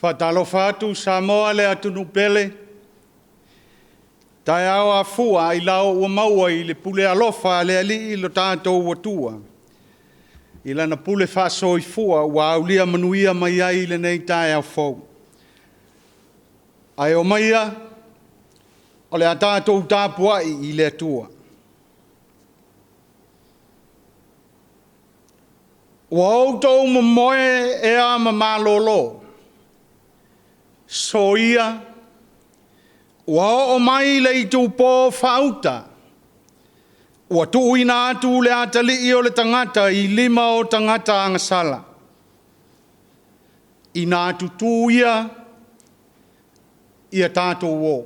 Fatalo fatu Samoa le atunu pele. Taeao a fua I lao ua maua I le pule alofa le ali I lo tātou watua. I lana pule faso I fua ua aulia manuia mai ai le nei taeao fau. Ai o maia o le a tātou Tapuaiga I le atua. Ua outou mamoe e a mamalolo. Soia, ua o mai le I tūpō whauta. Ua tuuina atu le atali I o le tangata I 5 o tangata angasala. I nā tutuia I a tātou o.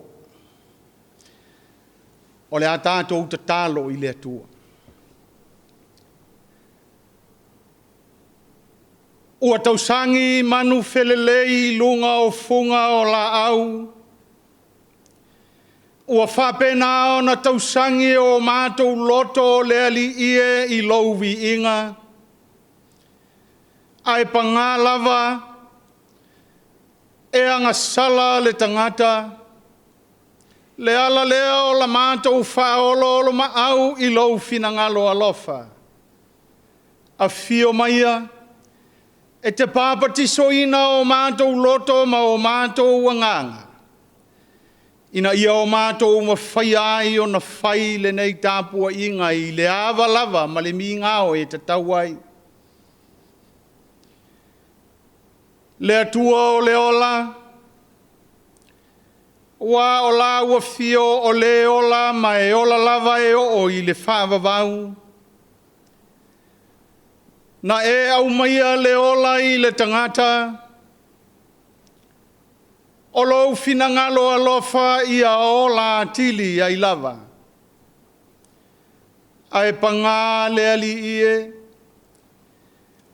O le a tātou tatalo I le atua. Ua tausangi manu felelei lunga o funga o la au. Ua whapena o na tausangi o mātou loto le ali I louvi inga. Ai panga lava e anga sala le tangata. Le ala lea o la mātou whaolo o ma au I lou finangalo alofa. A fio maia. E te pāpati soina o mātou loto ma o mātou wanganga. Ina ia o mātou ma whai ai o na whai le nei Tapuaiga I le awa lava ma le mingao e te tauai. Le atua o le ola. Wa o la ua fio o le ola ma e ola lava e o I le whaavavau. Na e au maia le ola I le tangata. O lou finangalo alofa I a ola tili ai lava. Ai panga le ali ie.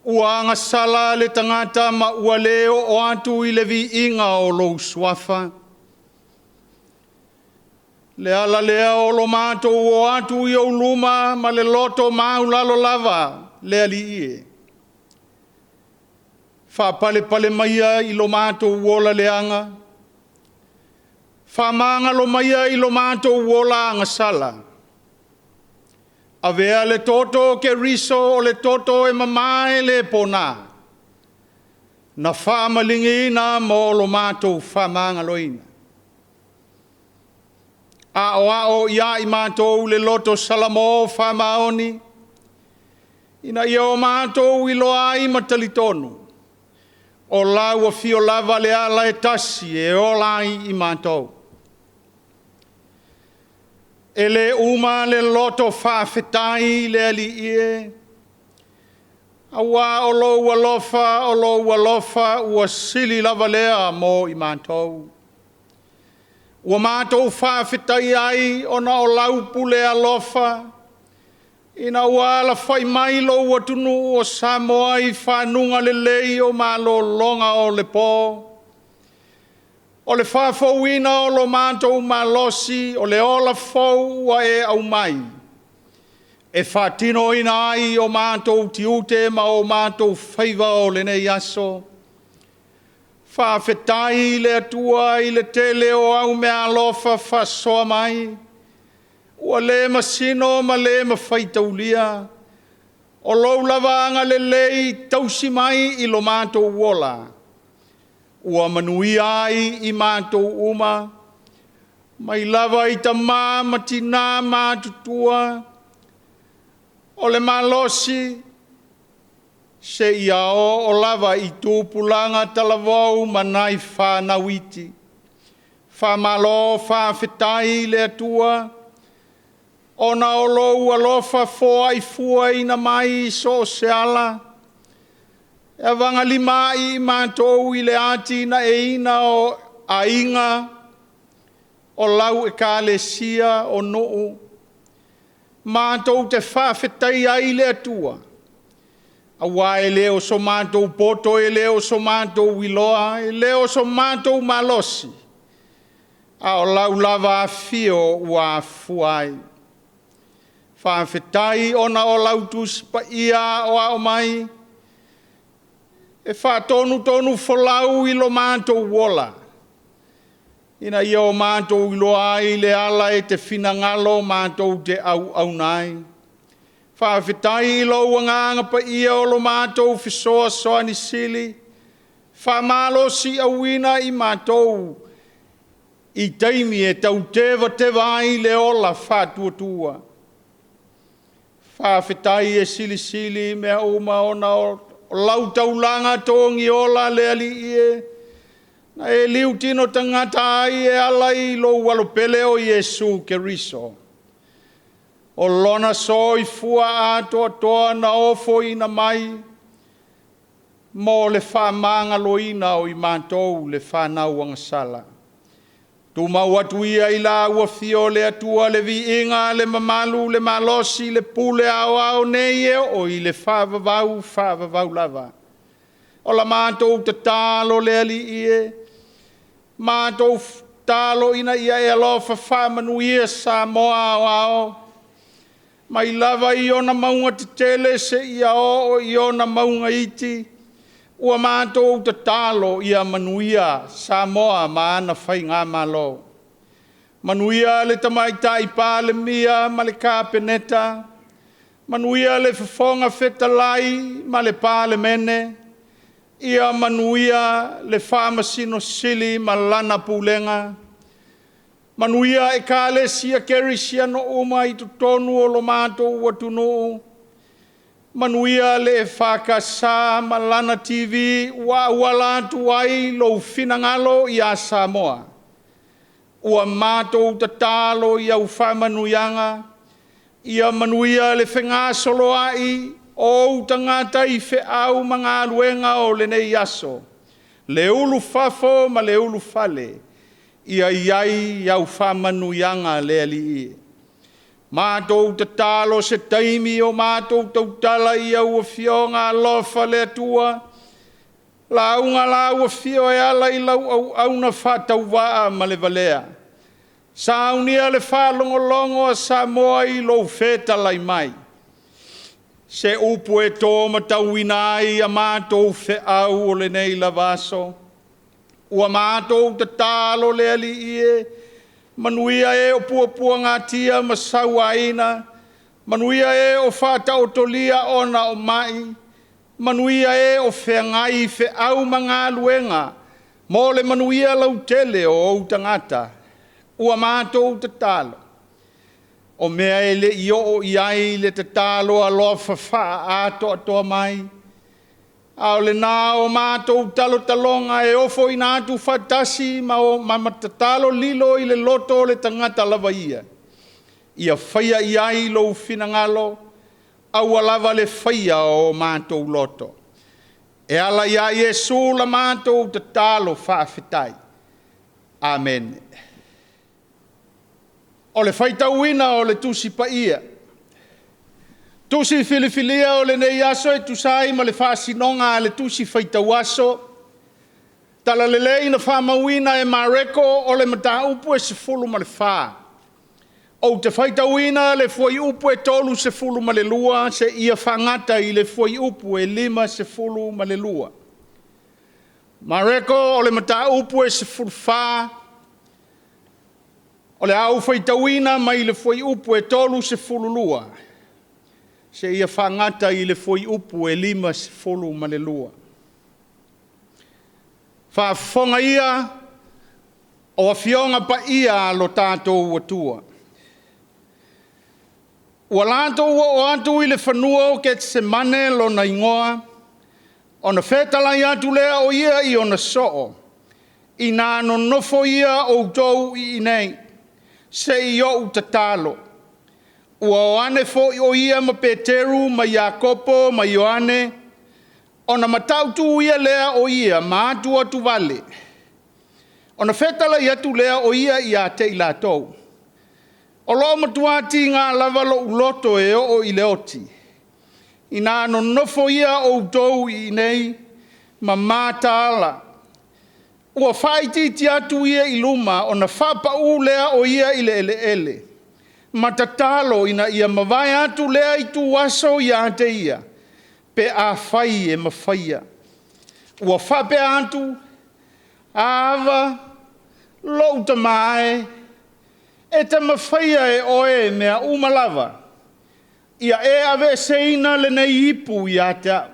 Ua anga sala le tangata ma ua leo o atu I le vi inga o lou swafa. Le ala lea o lo mato o atu I o luma ma le loto maulalo lava. Le ali ie. Fa pale maia I lo mato uola leanga. Fa manga lo maia I lo mato uola anga sala. Avea le toto ke riso o le toto e mamae le pona. Na fa malingina mo lo mato fa manga loina. A o ia I mato le loto salamo fa maoni. Ina ia o mātou I loa ai matalitonu. O lau a fio lava le ala e tasi e o lai I mātou. E le uma le loto whawhetai le ali ie. Awa o lo alofa ua sili lava lea mo I mātou. Ua mātou whawhetai ai ona o lau pule alofa. Ina wala fai mai lo watunu o Samoa I whanunga le lei o malo longa o le po. O le whawhauina o lo mātou malosi o le ola fau wa e au mai. E whatino ina ai o mātou tiute ma o mātou whaiva o le nei aso. Whawhetai le atua I le tele o au mea alofa whasoa mai. Ua le masino ma le mawhaitaulia. O lou lavanga le lei tausi mai I lo mātou wola. Ua manui ai I mātou uma. Mai lava I tamā matina mātutua. O le malosi. Se iao o lava I tūpulanga talavau manai whanawiti. Whamalo whawhetai le atua. Ona o lou alofa foa I fua ina mai so se ala. E vanga lima I mātou I le ati na e ina o ainga, o lau e kālesia o noo. Mātou te whawhetai ai le atua. A wai leo so mātou poto, e leo so mātou wiloa, e leo so mātou malosi. A o lau lava fio ua fuai. Whawhetai ona o lau tusi pa ia o ao mai. E whatonu tonu wholau I lo mātou wola. Ina ia o mātou iloa I le ala e te whinangalo mātou te au nai. Whawhetai I lo wanganga pa ia o lo mātou whisoa soa ni sili. Whamalo si awina I mātou. I taimi e tau tewa I le ola whatuatua. Whawhetai e sili mea uma ona o lau taulanga tōngi ola le ali ie. Na e liu tino tangata ai e ala I lo walopele o Yesu Keriso. O lona so I fua ato atoa na ofo ina mai. Mo le whamanga loina o I mātou le whanau angasala. Tu mau atu ia I la ua fio le atua le vi inga le mamalu le malosi le pule au neie o I le whavavau lava. O la mātou te talo le ali ie. Mātou talo ina ia e alofa whamanuia Samoa o ao. Mai lava I ona maunga te tele se ia o I ona maunga iti. Ua mātou te talo ia manuia Samoa maana whai ngā malo. Manuia le tamaitai pā le mia ma le kāpeneta. Manuia le whawhonga whetalai ma le pā le mene. Ia manuia le whamasino sili ma lana Pulega. Manuia e kālesia kerisia no uma I tutonu o lo mātou watunu. Manuia le whakasa ma lana TV ua latu ai lo finangalo I a Samoa. Ua mātou tatalo I au whamanuianga. Ia manuia le whengasolo ai o tangata I wheau mga luenga o le nei aso. Le ulu fafo ma le ulu fale. Ia iai au whamanuianga le ali. Mātou te talo se taimi o mātou tautala I au fionga lofa le atua. Launga lau fio e ala I lau au na whatau waa ma le valea. Saunia le whalongolongo a Samoa I lo feta lai mai. Se upu e tō matauinai a mātou wheau o le nei lavaso. Ua mātou te talo le ali ie. Manuia e o puapua ngā tia masau aina. Manuia e o whata o tolia ona o mai. Manuia e o whengai wheau mga luenga. Mō le manuia lau tele o au tangata. Ua mātou te talo. O mea e le io o iai le te talo a loa whawha ato atoa mai. Ao le nā o mātou talonga e ofo I nātu whatasi ma matatalo lilo I le loto le tangata lava ia. Ia whaia iai lo finangalo, au lava le whaia o mātou loto. E ala ia Yesu la mātou te talo whawhetai. Amen. O le whaitauina o le tusi pa ia. Tusi filifilia o le nei aso e tusai ma le whaasinonga le tusi whaitau aso. Tala lelei na whamauina e mareko o le mata upu e se fulu ma le wha. O te whaitauina le fuai upu e tolu se fulu ma le lua, se ia whangata I le fuai upu e 5 se fulu ma le lua. Mareko o le mata upu e se fulu wha. O le au whaitauina mai le fuai upu e tolu se fulu lua. Se ia whangata I le fuai upu e 5 se fulu ma le lua. Whaafonga ia o a fionga pa ia lo tātou atua. Ua lātou o atu I le whanua o ke se mane lo na ingoa. O na whetalai atu lea o ia I o na soo. I nā no nofo ia o tau I nei. Se I o tatalo. ua oane fo o ia ma Peteru, ma Iakopo, ma Ioane, ona matautu ia lea o ia, ma atu atu vale. Ona fetala i atu lea o ia i a te i lātou. O lo matuati ngā lava lo uloto e o i leoti. I nā no nofo ia o utou i nei, ma mātāla. Ua whaiti atu ia i luma, ona whapa u lea o ia i le ele ele. Matatalo ina ia mawai atu lea i tu waso i a te ia. Pe a whai e mawhaia. Ua whape atu, ava, lou ta mae, e te mawhaia e oe mea umalava. Ia e ave seina le nei ipu i a te au.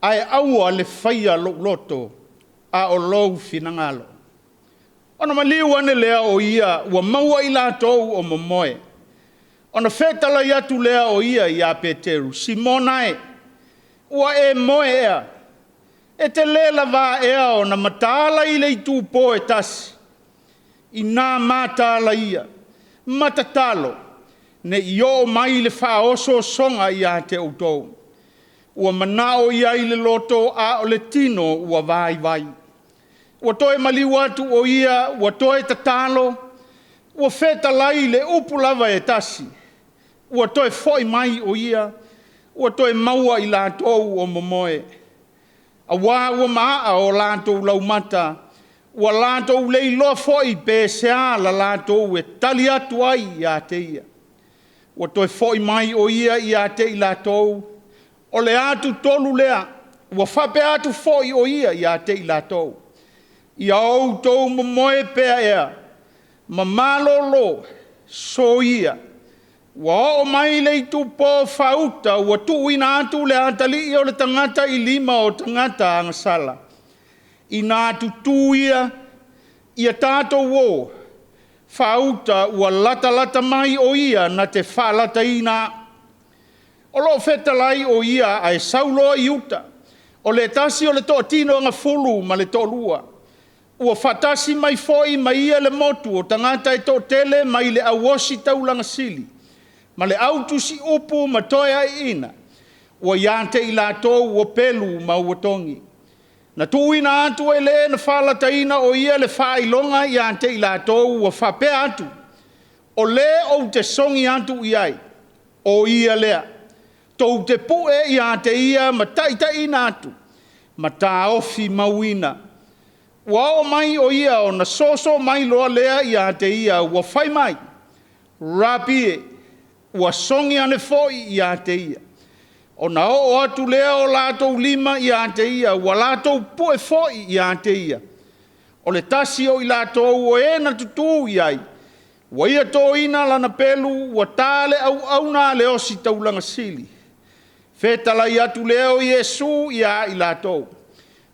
Ai aua le whaia loto a o lou finangalo. Ona maliu ane lea o ia, ua maua i lātou o momoe. Ona whetala i atu lea o ia i a Peteru, Simonae, ua e moe ea. E te lela wā ea o na matala i le i tūpō e tasi. I nā mātala ia, matatalo, ne i o mai le whaoso songa i a te utou. Ua manao ia i le loto a o le tino ua vai vai. Ua toe maliu atu o ia, ua toe tatalo, ua whetalai le upu lava e tasi. Ua toe foi mai o ia, ua toe maua i lātou o momoe. A wā ua maa o lātou laumata, ua lātou lei loa foi pēsea la lātou e tali atu ai i a te ia. Ua toe foi mai o ia i a te i lātou, o le atu tolu lea, ua whape atu foi o ia i a te i lātou. I au tau momoe pēa ea, ma malolo, so ia. Ua o mai le tu pō whauta, ua tu ina atu le atali i o le tangata i lima o tangata angasala. I nā tutu ia, ia tātou o, whauta ua lata mai o ia na te whalata i nā. O lo whetalai o ia ai sauloa i uta, o le tasi o le toa tino ngā fulu ma le toa lua. Ua whatasi mai foi mai ia le motu o tangata e toa tele mai le awosi taulanga sili. Ma le autusi upu ma toia i ina. Ua iante i lātou ua pelu ma ua tongi. Na tuina atu e le na whalata ina o ia le whailonga iante i lātou ua whape atu. O le o te songi atu i ai. O ia lea. Tou te pue iante ia ma taita ina atu. Ma taofi mauina. Ua o mai o ia o na soso mai loa lea iante ia ua whai mai. Rapie. Ua songi ane foi i a te ia. O na o atu lea o lātou lima i a te ia, ua lātou pue foi i a te ia. O le tasi o i lātou o e na tutu i ai. Ua ia tō ina lana pelu, ua tāle au nā le osi taulanga sili. Whetala i atu lea o Iesu i a i lātou.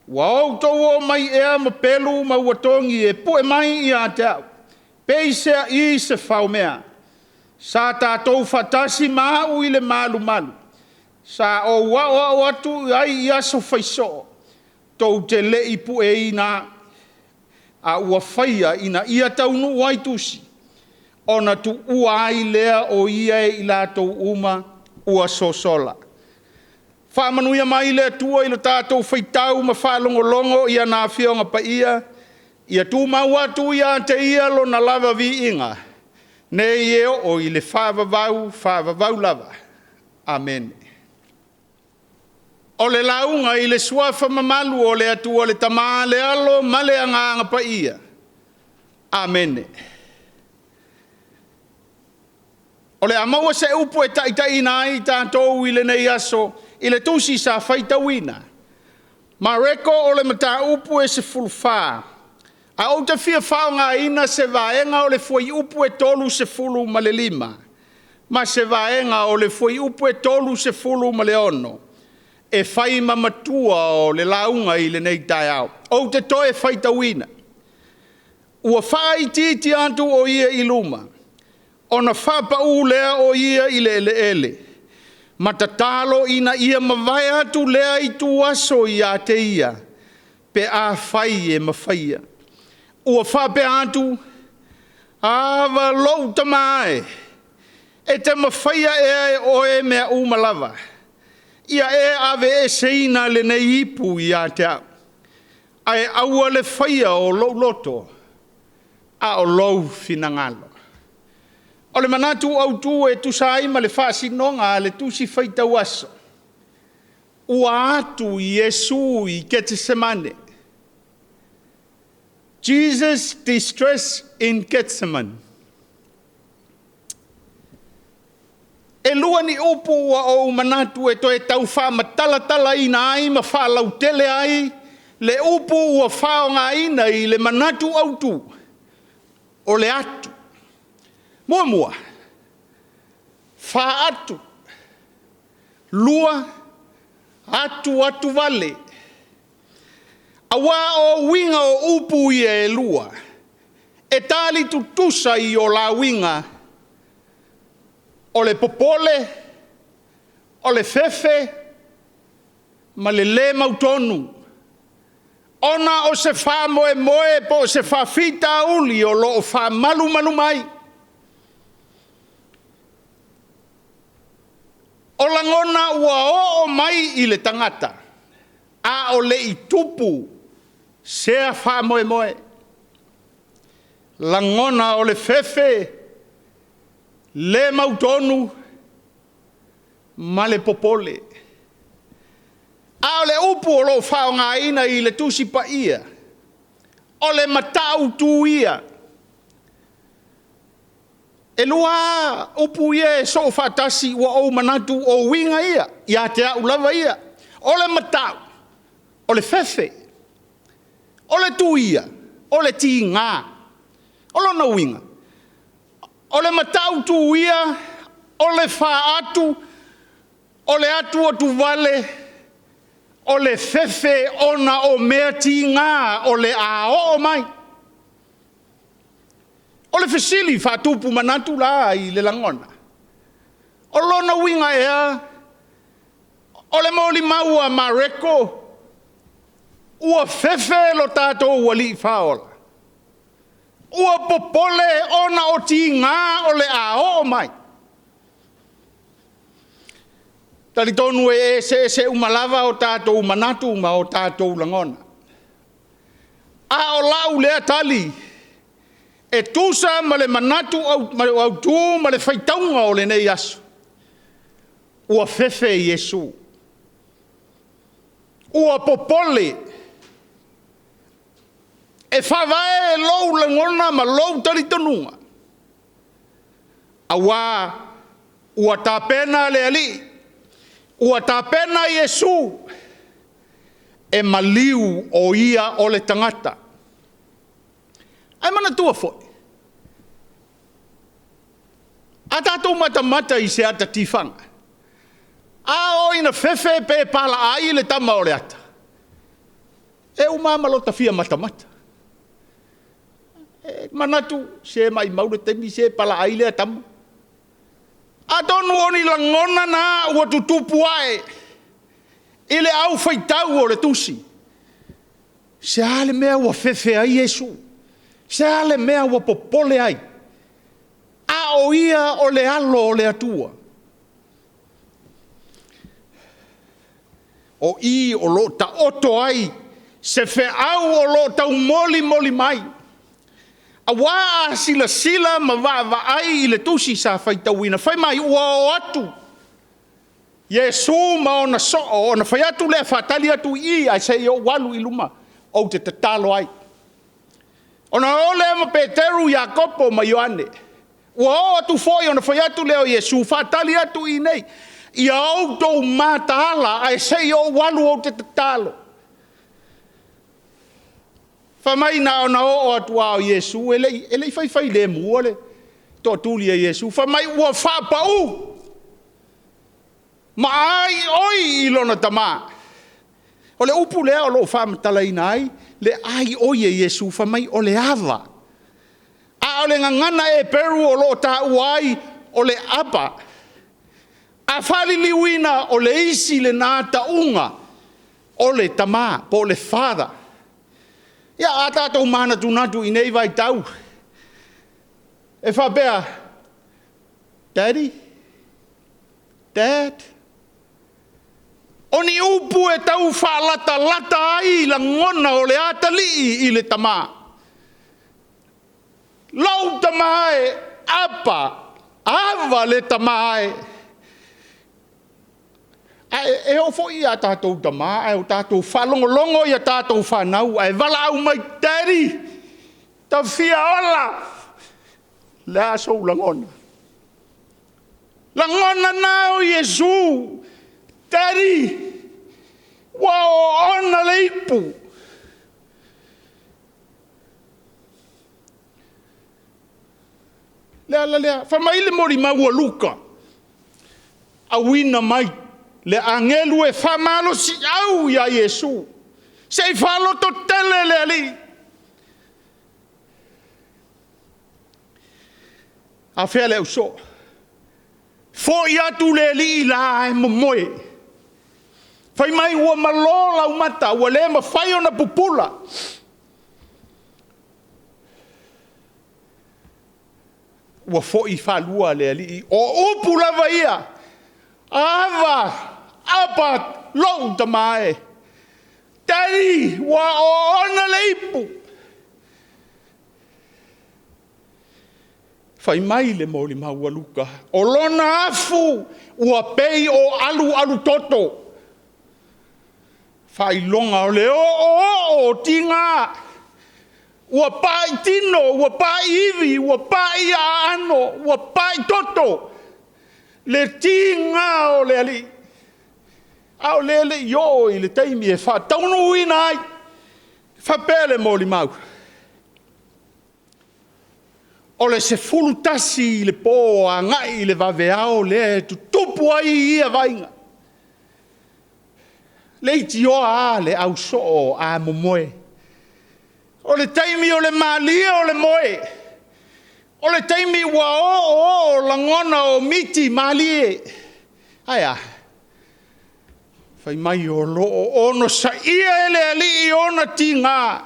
Ua au tō o mai ea ma pelu ma ua tongi e pue mai i a te au. Peisea i se whaumea. Sa tātou whatasi māu i le malu. Sa o wao atu ai i aso whaiso. Tau te le ipu e ina a ua whaia ina ia taunu waitusi. Ona tu ua ai lea o ia e i lātou uma ua sosola. Whamanuia mai lea tua i le tātou whaitau ma whalongolongo ia nā whionga pa ia. Ia tū mau atu ia te ia lo na lava vi inga. Nei eo o i le whaavavau lava. Amen. O le launga i le suafa mamalu o le atu o le tamaa le alo ma le anganga pa ia. Amen. O le amaua se upu e taitai nai tātou i le nei aso i le tusi sa whaitawina. Ma reko o le mata upu e se fulfaa. A o te fia whaonga ina se vaenga o le fwai upu e tolu se fulu ma le lima. Ma se vaenga o le fwai upu e tolu se fulu ma le ono. E whai mamatua o le launga i le nei Taeao. O te toe whaitawina. Ua whai titi antu o ia i luma. Ona whapa u lea o ia i le ele. Matatalo ina ia mawai atu lea i tu aso i a te ia. Pe a whai e mawhaia. Ua whape atu, awa lou tamae, E te mawhaia e oe mea umalava. Ia e ave e seina le nei ipu i a Taeao. Ai aua le whaia o lou loto. A o lou finangalo. O le manatu au tu e tu saima le whaasinonga le tusi whaitau aso. Ua atu i Yesu i Getsemane. Jesus distress in Getsemane. E lua ni upu ua o manatu e toe tau wha matala ina ai ma wha lautele ai. Le upu ua wha ngā ina i le manatu au tu. O le atu. Mua. Wha atu. Lua. Atu vale. Awa o winga o upu i e lua. E tali tutusa i o la winga. O le popole. O le fefe. Ma le mautonu. Ona o se wha moe po se wha fita uli o lo o wha malu mai. O langona ua o mai i le tangata. A o le i tupu. Sea wha moe. Langona o le fefe. Le mautonu. Ma le popole. A o le upu o lo wha o ngā ina i le tusi pa ia. O le matau tu ia. E lua upu ia e so whatasi ua o manatu o winga ia. Ia Taeao lava ia. O le matau. O le fefe. O le tu ia. O le ti ngā. O lo na winga. O le matau tu ia. O le wha atu. O le atu o tu vale. O le fefe ona o mea ti ngā. O le a o mai. O le fesili whatupu manatu la i le langona. O lona winga ea. O le maoli maua mareko. Ua fefe lo tātou ua li whaola. Ua popole ona o ti ngā o le a o mai. Tali tonu e se umalava o tātou manatu ma o tātou langona. A o lau lea tali. E tusa ma le manatu au tu ma le whaitaunga o le nei aso. Ua fefe Yesu. Ua popole. E whawae lou langona ma lou talitonunga. Awa ua tāpena le ali. Ua tāpena Yesu. E maliu o ia o le tangata. Ai mana tua foi. A tātou mata i se ata tifanga. A o ina fefe pe pala ai le tama o le ata. E umama lo tafia mata. E manatu se mai maure temi se pala ai le tama. A tonu oni langona na ua tutupu ae. Ile au faitau o le tusi. Se ale mea ua fefe ai Yesu. Se ale mea ua popole ai. A o ia o le alo o le atua. O i o lo ta oto ai. Se fe au o lo ta moli mai. A waa sila ma va ai i le tusi sa faitauina. Fai mai ua o atu. Yesu ma ona so ona fai atu le fatali atu i ai se o walu i luma. O te tatalo ai. Ona ole ma Peteru, Jakopo ma Ioane. Ua o atu foi ona fai atu leo Yesu fatali atu i nei. Ia au tou mātaala ai sei o walu o te tatalo. Whamai na ona o atu ao Yesu elei fai le muole. Tō tūli a Yesu. Whamai ua whapau. Ma ai oi i lona tamā. O le upu lea o lo whamatala ina ai. Le ai oi e Yesu whamai o le ava. A o le ngangana e peru o lo ta uai o le apa. A whali liwina o le isi le nāta unga o le tamā po le whada. Ia a tātou mana tunatu i nei vai tau. E whapea, Daddy, Dad, oni upu e tau whaalata lata ai la ngona o le atali I le tama. Lau tama e apa, ava le tama e. E o fo I a tātou tama, e o tātou whalongolongo I a tātou whanau, e wala au mai teri, ta fia ola, le aso langona. Langona nao Yesu, teri, wa o ona le ipu. Lea, whamaile mori maua luka, a wina mai, le angelu e whamalo si au ia Yesu. Se whalo to tele le ali. A whea le uso. Fo ia tu le li la e momoe. Whai mai ua malola umata, ua le ma whai ona pupula. Ua fo I whalua le ali. O upu lava ia. Ava. Apa lou tamae. Tari wa o ona le ipu. Whai mai le moli maua luka. O lona afu ua pei o alu toto. Whai longa o le o tinga. Ua pai tino, ua pai iwi, ua pai ano, ua pai toto. Le tinga o le ali. Au lele yo I le taimi e wha taunu uina ai. Wha pele moli mau. O le se fulu tasi I le po a ngai I le vaveao le tu tupu ai ia vainga. Le iti o a le au so a momoe. O le taimi o le malia o le moe. O le taimi wa o langona o miti malie. Aia. Whai mai o lo o ono sa ia ele ali I ona tinga.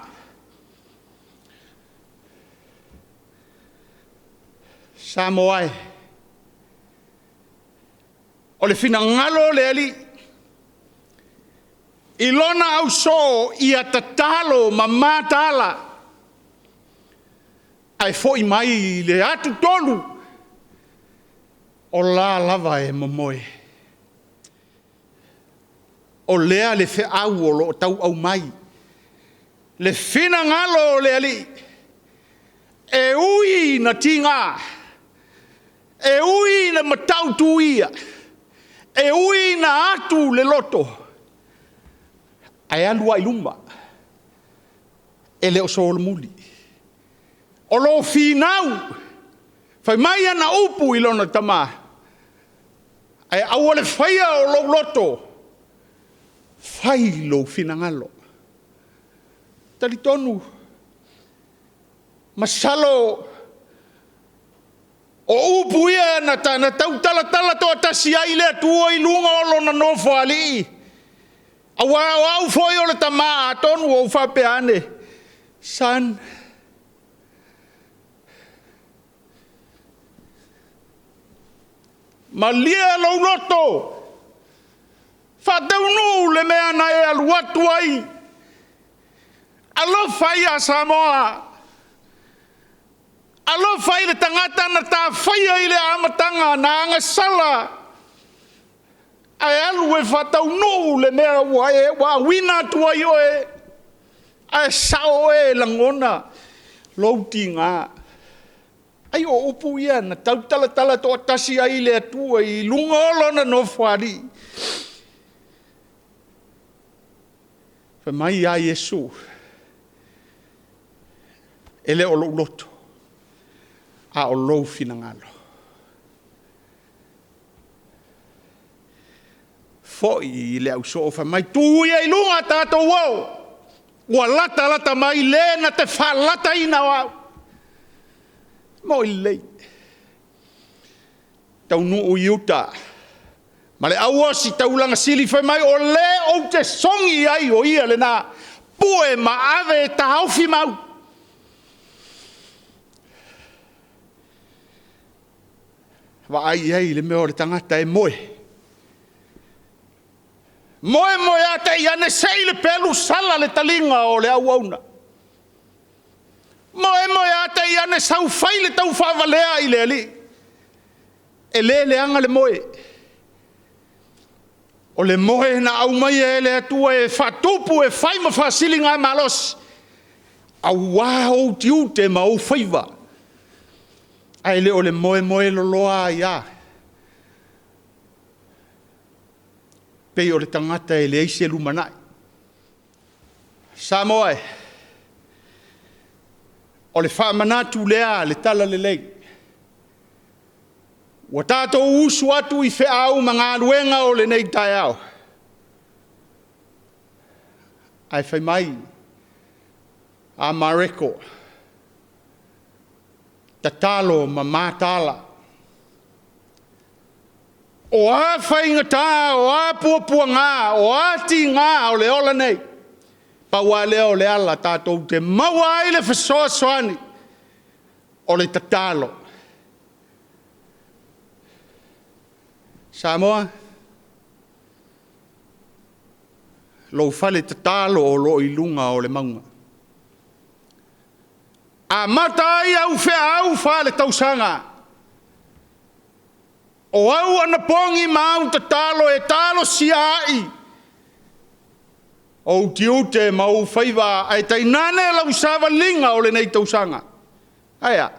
Samoa. O le fina ngalo le ali. I lona au so I a tatalo ma matala. Ai foi mai le atu tolu. O la lava e momoe. O lea le fe au o lo tau au mai. Le fina ngalo le ali. E ui na tinga. E ui na matau tuia. E ui na atu le loto. Ai alua I lumba. E le o so le muli. O lo finau. Fai mai ana upu I lona tama. Ai au le faya o lo loto. Fai lo finangalo. Tali tonu. Masalo. O upu ia na tau tala to atasi ai le tua I lunga o lona nofo ali. Au foi o le tama tonu o whapeane. San. Malia lo loto. Whataunu le mea na e aluatu ai. Alo whai a Samoa. Alo whai le tangata na tā whai ai le amatanga na anga sala. Ai alu e whataunu le mea wa wina tuai oe. Ai sao e langona. Lauti ngā. Ai o upu ia na tau tala to atasi ai le atua I lunga olona no whari. Fa mai a Yesu. Ele o loto. A o lo finangalo. Foi le au so fa mai tu ia I lunga tato wau. Ua lata mai le na te whalata ina wau. Mo I lei. Tau nuu iuta. Ma le aua si taulanga sili whai mai o le o te songi ai o ia le nā. Pue ma ave ta hauwhi mau. Wa ai le mea o le tangata e moe. Moe moe ata ia ne sei le pelu sala le talinga o le auauna. Moe moe ata ia ne sau fai le tau whavalea i le ali. E le anga le moe. O le moe na au mai e le atua e whatupu e whai ma whasilinga e malos. Au wā tiu te ma o whaiva. Ai le o le moe moe loloa ia. Pei o le tangata e le eise lumanai. Samoa e. O le whaamanatu lea le tala le lei. Wa tātou usu atu i wheau ma ngā ruenga o le nei Taeao. Ai whai mai a mareko. Tatalo ma mātala. O a whaingata, o a puapua ngā, o a ti ngā o le ola nei. Pa wā leo le ala tātou te maua ai le whasoa soani o le tatalo. Samoa, lo fale tatalo o lo ilunga o le maunga. A mata ai au whea au whale tausanga. O au ana pongi mau tatalo e talo si ai. O tiute mau whaiva ai tainane lau sawa linga o le nei tausanga. Aia.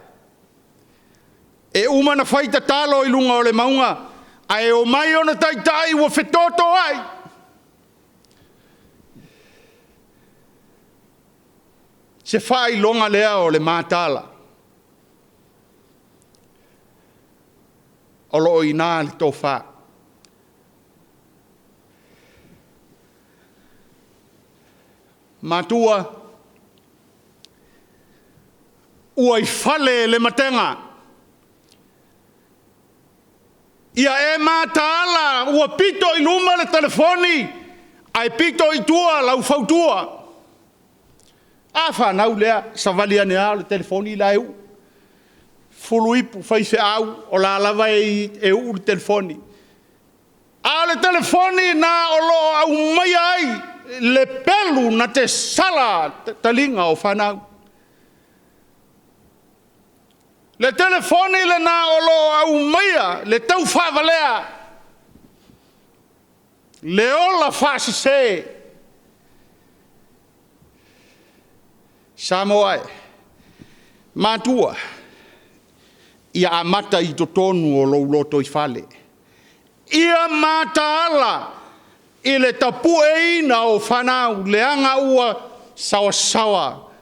E umana whai tatalo i lunga o le maunga. Ai o mai ona taitai wa whetoto ai. Se whai longa lea o le mātala. O lo i nā li tō whā. Mātua. Ua i whale le matenga. Ia e mātala. Ua pito i luma le telefoni. Ai pito i tua lau whautua. A whanau lea, sa wali ane au le telefoni la eu. Fulu ipu whaise au, o la lava e u le telefoni. A le telefoni na o lo au mai ai, le pelu na te sala talinga o whanau. Le telefoni le na o lo au mai le tau whavalea. Le ola whasi se. Samoa e, mātua, ia amata i totonu o lou loto i whale. Ia mātaala i le tapuaiga o whanau leanga ua sawa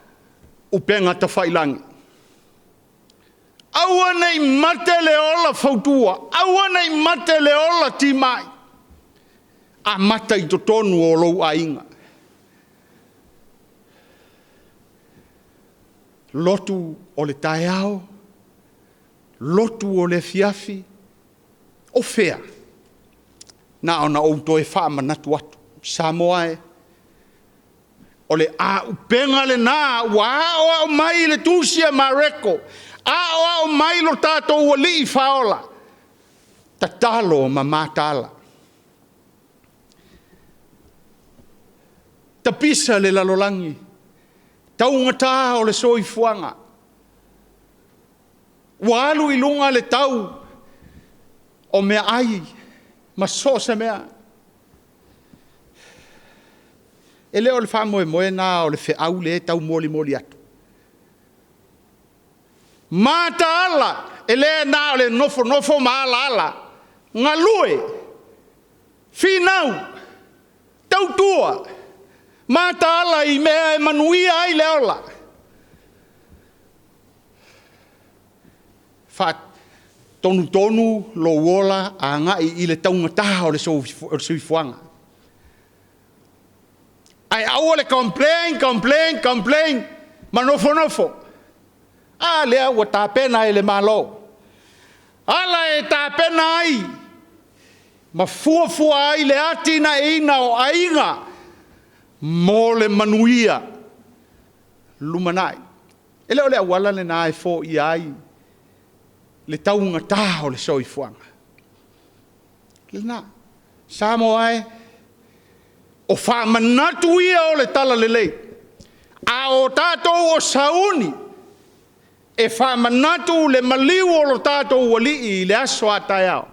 upenga ta whailangi. Aua nei mate le ola whautua, aua nei mate le ola timai. A mata i totonu o lou ainga. Lotu o le Taeao, lotu o le fiafi, o fea. Na ona o toe whaamanatu atu, Samoa e. O le a upenga le nā, wa o mai le tūsia mareko, a o mai lo tātou o li i whaola, tatalo ma mātala. Tapisa le lalolangi, taungata o le soifuanga. Walu i lunga le tau o mea ai, ma sosa mea. E leo le whamoe moe nā o le whiau le tau moli atu. Māta ala, e lea nā o le nofo maala ala. Ngā lue, whinau, tautua, Māta ala i mea e manuia ai leola. Wha tonu lo wola a ngai i le taungata o le soifuanga. Ai au le complain, manofo. A lea ua tāpena e le malo. Ala e tāpena ai. Ma fuafua ai le atina ina o ainga. Mo le manuia lumanai. E leo le awala le nā e fo i ai le taunga tā o le soifuanga. Le nā, Samoa e, o whamanatu ia o le tala lelei. A o tātou o sauni, e whamanatu le maliu o lo tātou wali I le aso a Taeao.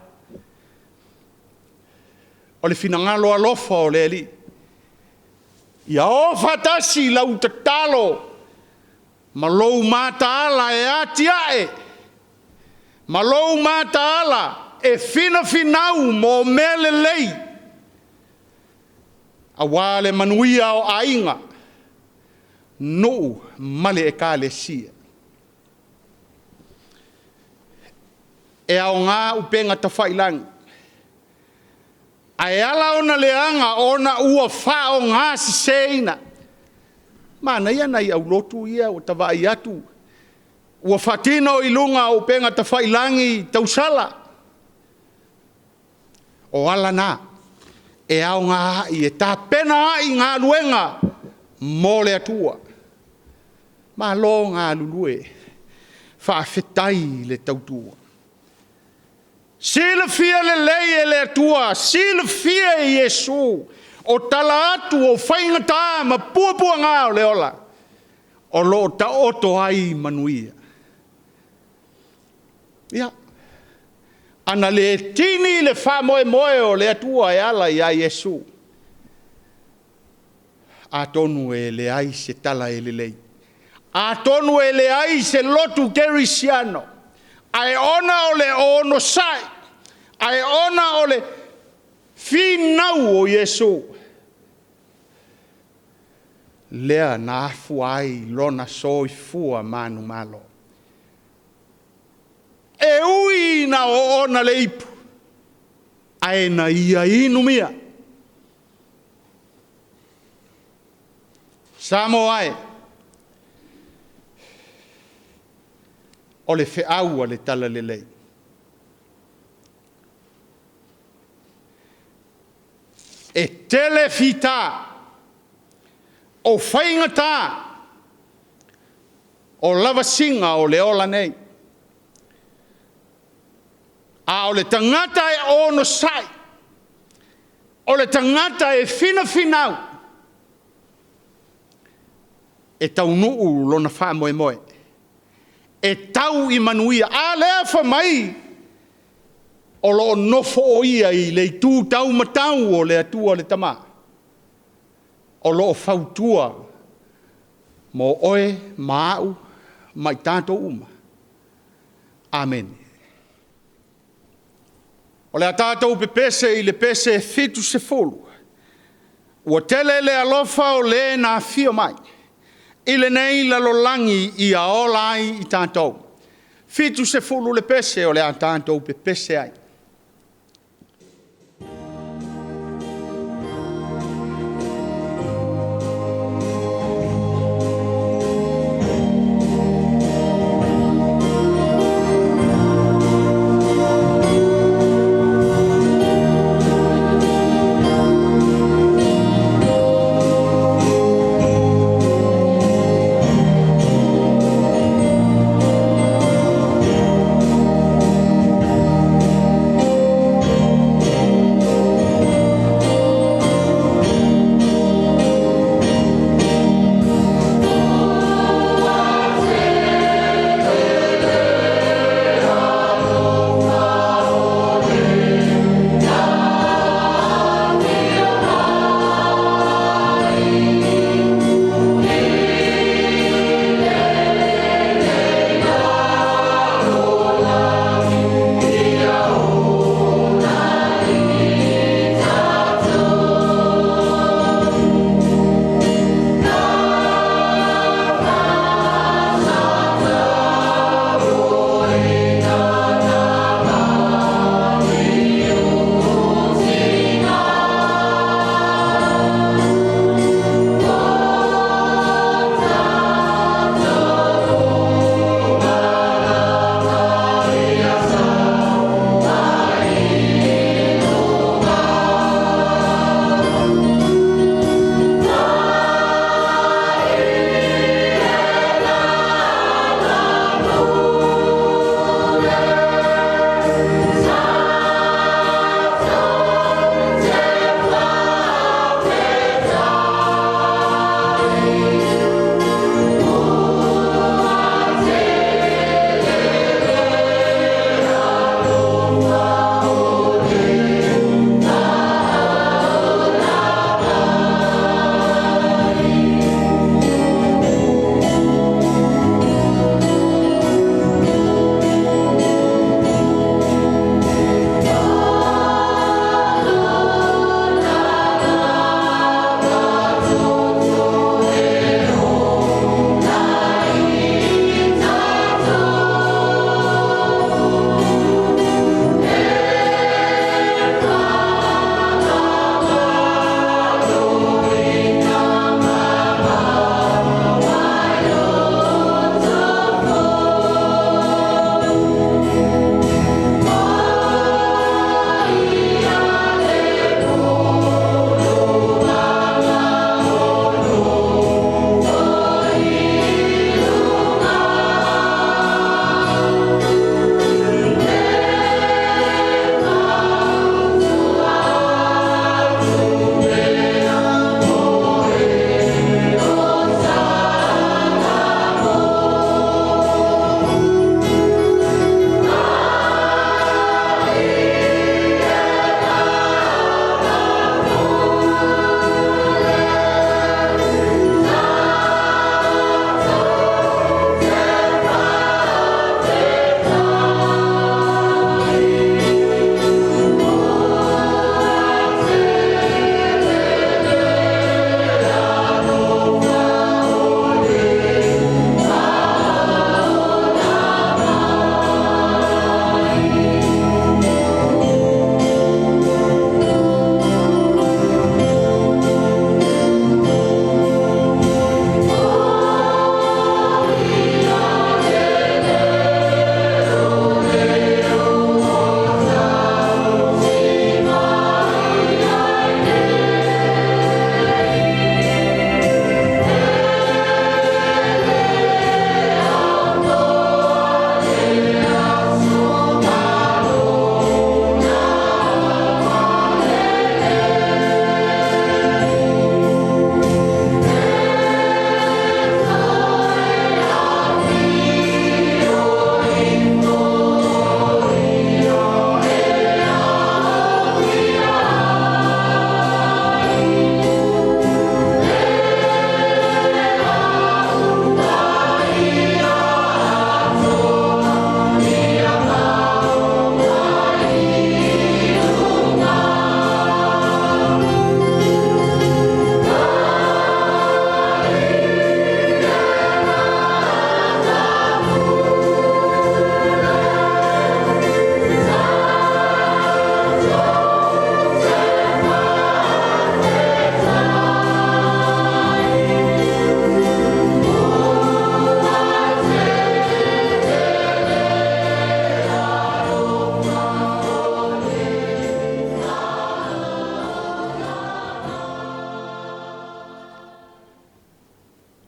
O le finangalo alofa o le ali. Ia o fatasi lau tatalo, malou mataala e atiae, malou mataala e fina finau mo mele lei. A wale manuia o ainga, no male e kale sia. E ao ngā upenga tawhailangi. Ai ala ona leanga ona ua whao ngā siseina. Mana ia nei au lotu ia o tawai atu. Ua whatino I lunga o penga tawhailangi tausala. O ala nā. E au ngā hai e tā pena ai ngā luenga mō le atua. Ma lo ngā lulue. Whaafetai le tautua. Sila fia le lei e le atua, sila fia e Yesu, o tala atu o whaingata ma puapua ngā o le ola, o lo ta oto ai manuia. Ia, ana le tini le wha moe moe o le atua e ala I a Yesu, a tonu e le ai se tala e le lei, a tonu e le ai se lotu kerisiano, ai ona o le ono sai, ai ona o le finau o Yesu. Lea na afu ai lona soi fua manu malo. E ui na o ona le ipu, ai na ia inu mia. Samoa e, o le feaua le tala le lei. E telefita o whaingata o lavasinga o le ola nei. A o le tangata e ono sai. O le tangata e fina finau. E tau nuu lona wha moe moe. E tau I manuia. A lea wha mai. O lo nofo o ia I le tū tau matau o le atua le tama. O lo fautua mo oe maau mai tātou uma. Amen. O le a tātou pepese I le pese fitu se folu. Ua tele le alofa o le na fio mai. I le nei la lolangi I a olai I tātou. Fitu se folu le pese o le a tātou pepese ai.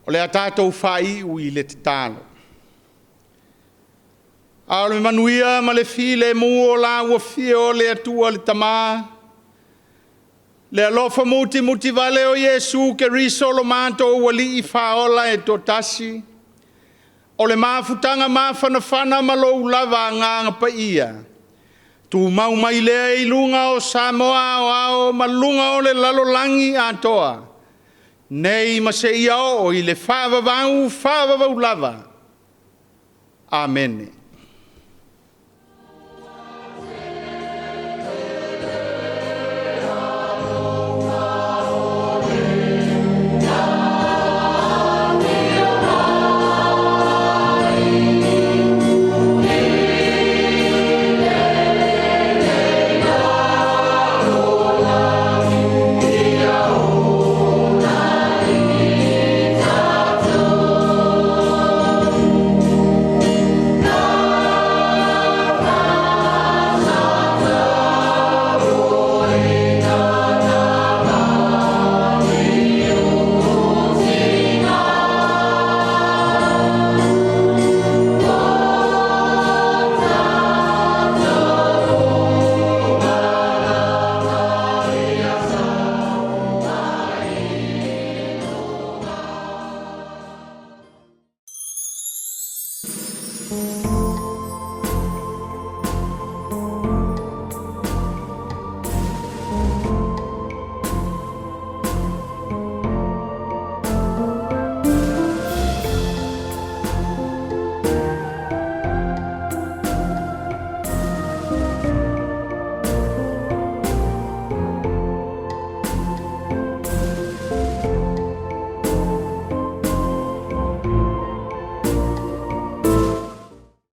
o le atatou whai ui le talo. A o le manuia ma le fi le mu o la ua fie o le atua le tamā. Le alofa muti vale o Yesu ke riso lo manto ua li I whaola e to tasi. O le mafutanga mawhanawhana ma lo lava nganga pa ia. Tu mau mai lea I lunga o Samoa o ao ma lunga o le lalolangi atoa. Nei ma se iao o I le whaavavau lava. Amen.